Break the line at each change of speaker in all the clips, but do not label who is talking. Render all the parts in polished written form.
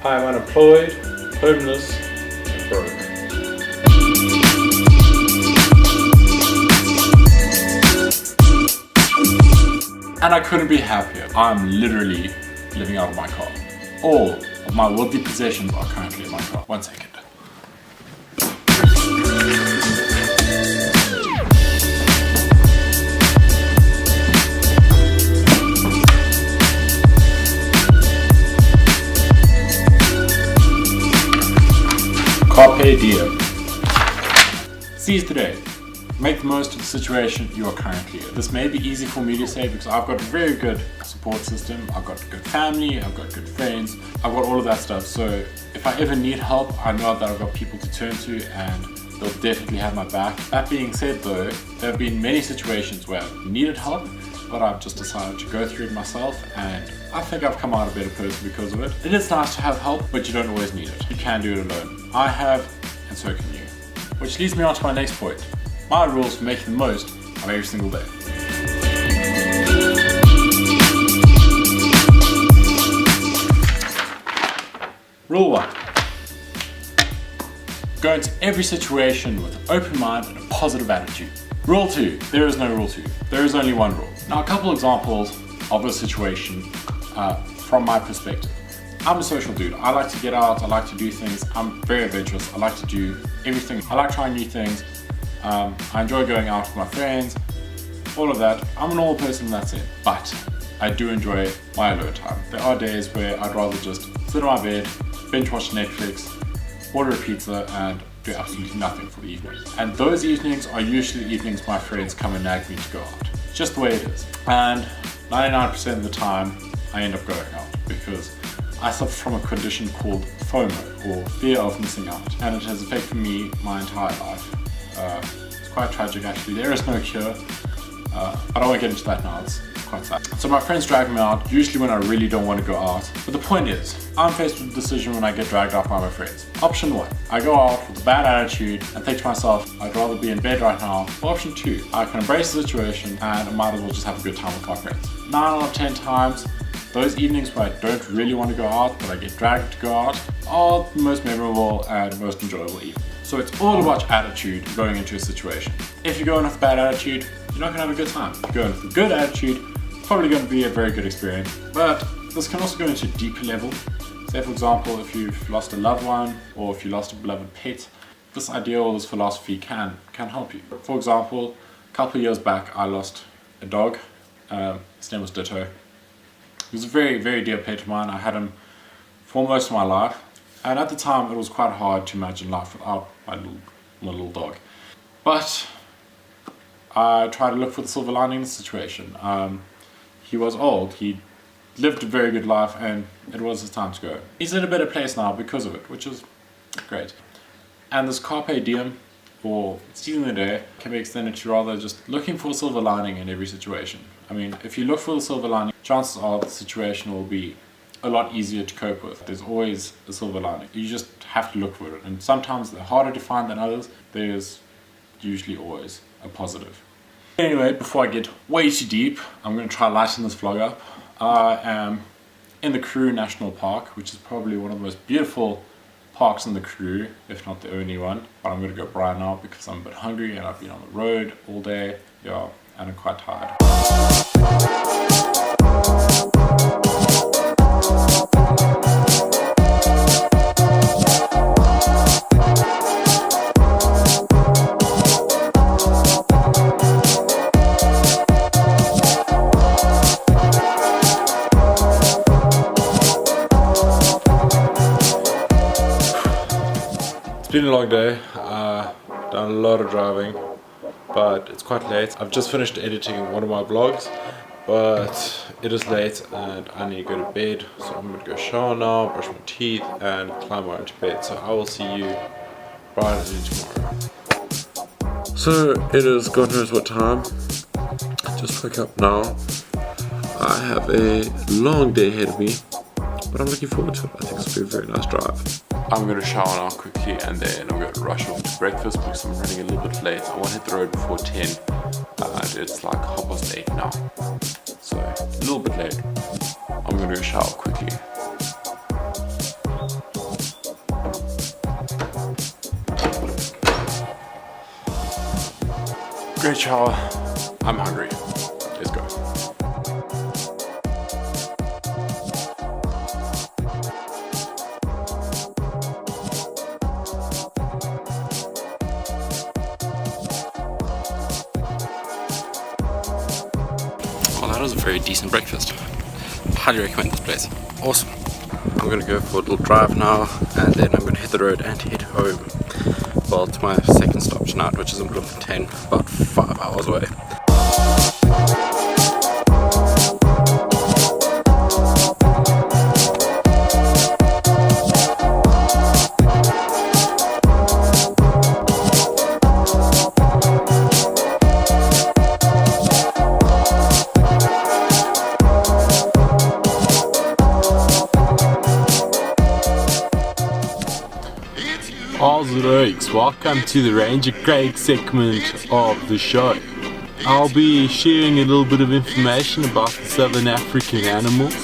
I am unemployed, homeless, and broke. And I couldn't be happier. I'm literally living out of my car. All of my worldly possessions are currently in my car. 1 second. Carpe Diem. Seize the day. Make the most of the situation you are currently in. This may be easy for me to say because I've got a very good support system, I've got a good family, I've got good friends, I've got all of that stuff. So if I ever need help, I know that I've got people to turn to and they'll definitely have my back. That being said though, there have been many situations where I've needed help, but I've just decided to go through it myself, and I think I've come out a better person because of it. It is nice to have help, but you don't always need it. You can do it alone. I have, and so can you. Which leads me on to my next point. My rules for making the most of every single day. Rule 1. Go into every situation with an open mind and a positive attitude. Rule 2. There is no rule 2. There is only one rule. Now a couple examples of a situation from my perspective. I'm a social dude. I like to get out, I like to do things. I'm very adventurous. I like to do everything. I like trying new things. I enjoy going out with my friends, all of that. I'm a normal person in that sense, but I do enjoy my alone time. There are days where I'd rather just sit on my bed, binge watch Netflix, order a pizza, and do absolutely nothing for the evening. And those evenings are usually evenings my friends come and nag me to go out. It's just the way it is. And 99% of the time, I end up going out because I suffer from a condition called FOMO, or fear of missing out, and it has affected me my entire life. It's quite tragic actually. There is no cure, but I won't get into that now. It's quite sad. So my friends drag me out, usually when I really don't want to go out. But the point is, I'm faced with a decision when I get dragged out by my friends. Option 1, I go out with a bad attitude and think to myself, I'd rather be in bed right now. Or option 2, I can embrace the situation and I might as well just have a good time with my friends. 9 out of 10 times, those evenings where I don't really want to go out, but I get dragged to go out, are the most memorable and most enjoyable evenings. So it's all about attitude going into a situation. If you're going with a bad attitude, you're not going to have a good time. If you're going with a good attitude, it's probably going to be a very good experience. But this can also go into a deeper level. Say for example, if you've lost a loved one or if you lost a beloved pet, this idea or this philosophy can help you. For example, a couple of years back, I lost a dog. His name was Ditto. He was a very, very dear pet of mine. I had him for most of my life. And at the time, it was quite hard to imagine life without my little dog. But I tried to look for the silver lining in the situation. He was old, he lived a very good life, and it was his time to go. He's in a better place now because of it, which is great. And this Carpe Diem, or seizing the day, can be extended to rather just looking for a silver lining in every situation. I mean, if you look for the silver lining, chances are the situation will be a lot easier to cope with. There's always a silver lining. You just have to look for it. And sometimes they're harder to find than others. There's usually always a positive. Anyway, before I get way too deep, I'm going to try to lighten this vlog up. I am in the Karoo National Park, which is probably one of the most beautiful parks in the Karoo, if not the only one. But I'm going to go right now because I'm a bit hungry and I've been on the road all day. Yeah, and I'm quite tired. It's been a long day, done a lot of driving, but it's quite late. I've just finished editing one of my vlogs, but it is late and I need to go to bed, so I'm going to go shower now, brush my teeth and climb right into bed. So I will see you bright and early tomorrow. So it is God knows what time. I just woke up now. I have a long day ahead of me, but I'm looking forward to it. I think it's going to be a very nice drive. I'm going to shower now quickly and then I'm going to rush off to breakfast because I'm running a little bit late. I won't hit the road before 10 and it's like 8:30 now. So a little bit late. I'm going to go shower quickly. Great shower. I'm hungry. Let's go.
Well, that was a very decent breakfast. Highly recommend this place. Awesome. I'm gonna go for a little drive now, and then I'm gonna hit the road and head home. Well, it's my second stop tonight, which is in Bloemfontein, about 5 hours away.
Alright, welcome to the Ranger Craig segment of the show. I'll be sharing a little bit of information about the Southern African animals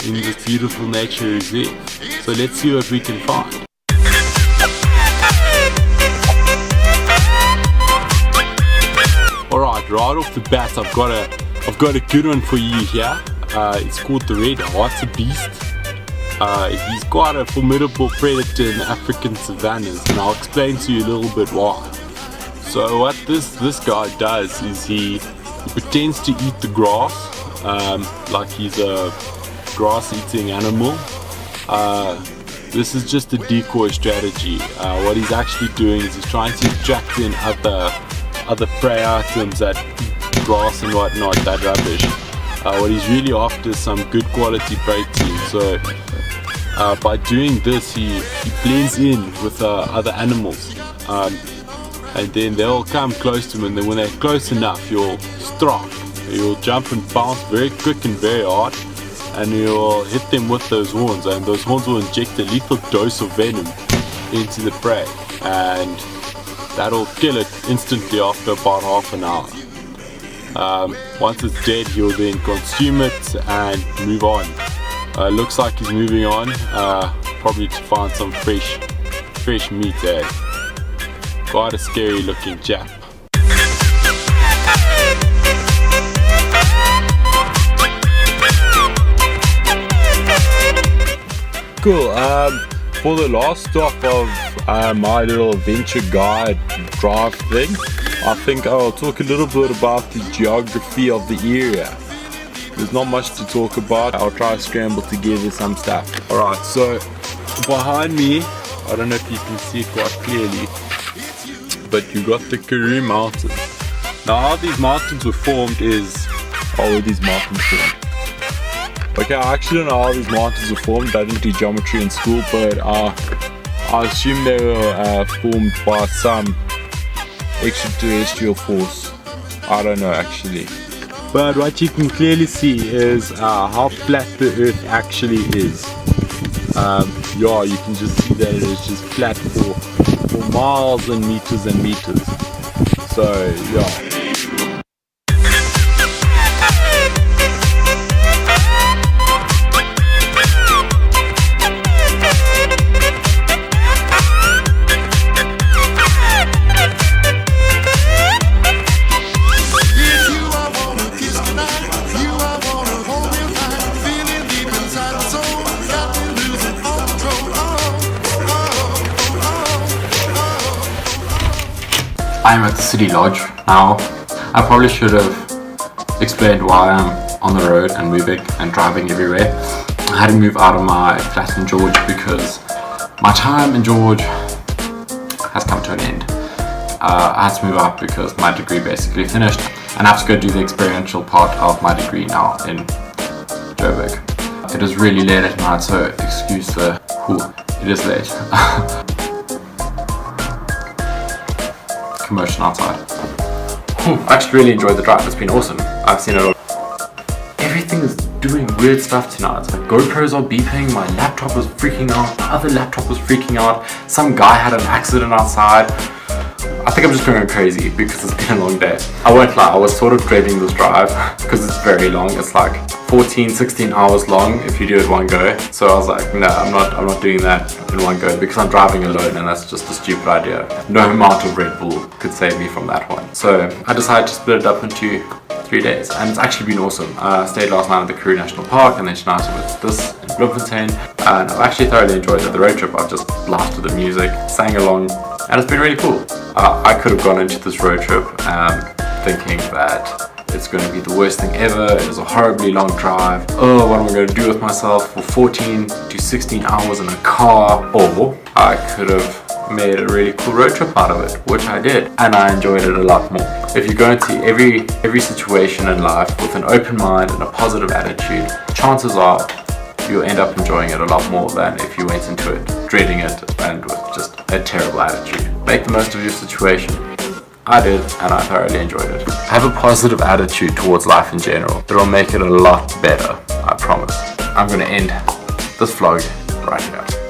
in this beautiful nature reserve. So let's see what we can find. Alright, right off the bat I've got a good one for you here. It's called the red hartebeest. He's quite a formidable predator in the African savannas, and I'll explain to you a little bit why. So what this guy does is he pretends to eat the grass, like he's a grass-eating animal. This is just a decoy strategy. What he's actually doing is he's trying to attract in other prey items that eat grass and whatnot, that rubbish. What he's really after is some good quality protein. So by doing this, he blends in with other animals, and then they'll come close to him, and then when they're close enough, you'll strike. You'll jump and bounce very quick and very hard, and you'll hit them with those horns, and those horns will inject a lethal dose of venom into the prey, and that'll kill it instantly after about half an hour. Once it's dead, he'll then consume it and move on. Looks like he's moving on, probably to find some fresh meat. Quite a scary looking chap. Cool. For the last stop of my little adventure guide drive thing, I think I'll talk a little bit about the geography of the area. There's not much to talk about. I'll try to scramble together some stuff. Alright, so behind me, I don't know if you can see it quite clearly, but you got the Karoo Mountains. Now how these mountains were formed is... how were these mountains formed? Okay, I actually don't know how these mountains were formed. I didn't do geometry in school, but I assume they were formed by some extraterrestrial force. I don't know actually. But what you can clearly see is how flat the earth actually is. Yeah, you can just see that it is just flat for miles and meters and meters. So yeah.
I'm at the City Lodge now. I probably should have explained why I'm on the road and moving and driving everywhere. I had to move out of my flat in George because my time in George has come to an end. I had to move out because my degree basically finished, and I have to go do the experiential part of my degree now in Joburg. It is really late at night, so excuse the it is late. Commotion outside. I actually really enjoyed the drive. It's been awesome. I've seen it all. Everything is doing weird stuff tonight. My GoPros are beeping, my laptop was freaking out, my other laptop was freaking out, some guy had an accident outside. I think I'm just going crazy because it's been a long day. I won't lie, I was sort of dreading this drive because it's very long. It's like 14-16 hours long if you do it one go. So I was like, no, I'm not doing that in one go because I'm driving alone and that's just a stupid idea. No amount of Red Bull could save me from that one. So I decided to split it up into 3 days, and it's actually been awesome. I stayed last night at the Karoo National Park and then tonight with this in Bloemfontein, and I've actually thoroughly enjoyed it. The road trip, I've just blasted the music, sang along, and it's been really cool. I could have gone into this road trip thinking that it's going to be the worst thing ever. It was a horribly long drive. Oh, what am I going to do with myself for 14 to 16 hours in a car? Or I could have made a really cool road trip out of it, which I did, and I enjoyed it a lot more. If you go into every situation in life with an open mind and a positive attitude, chances are you'll end up enjoying it a lot more than if you went into it dreading it and with just a terrible attitude. Make the most of your situation. I did, and I thoroughly enjoyed it. Have a positive attitude towards life in general. It'll make it a lot better, I promise. I'm gonna end this vlog right here.